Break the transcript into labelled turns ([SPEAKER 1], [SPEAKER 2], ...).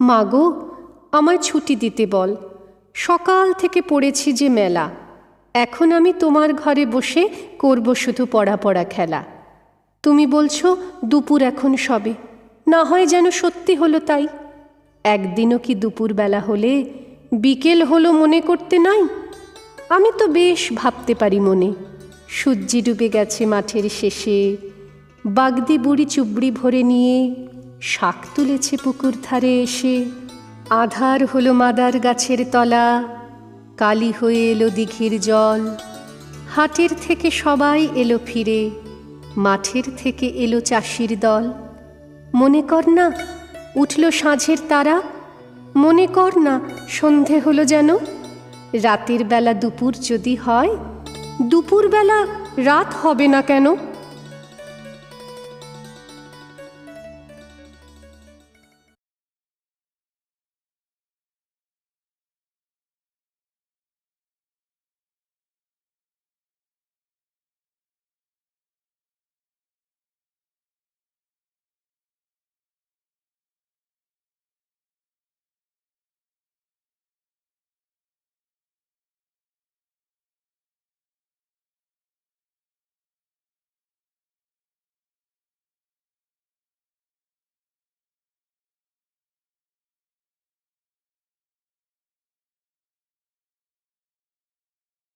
[SPEAKER 1] মাগো, আমায় ছুটি দিতে বল। সকাল থেকে পড়েছি যে মেলা, এখন আমি তোমার ঘরে বসে করব শুধু পড়া পড়া খেলা। তুমি বলছো দুপুর এখন সবে, না হয় যেন সত্যি হলো তাই। একদিনও কি দুপুরবেলা হলে বিকেল হলো মনে করতে নাই? আমি তো বেশ ভাবতে পারি মনে, সূর্যি ডুবে গেছে মাঠের শেষে, বাগদি বুড়ি চুবড়ি ভরে নিয়ে শাক তুলেছে পুকুর ধারে এসে। আধার হলো মাদার গাছের তলা, কালি হয়ে এলো দিঘির জল। হাটের থেকে সবাই এলো ফিরে, মাঠের থেকে এলো চাষির দল। মনে কর না উঠল সাঁঝের তারা, মনে কর না সন্ধে হলো যেন। রাতের বেলা দুপুর যদি হয়, দুপুরবেলা রাত হবে না কেন?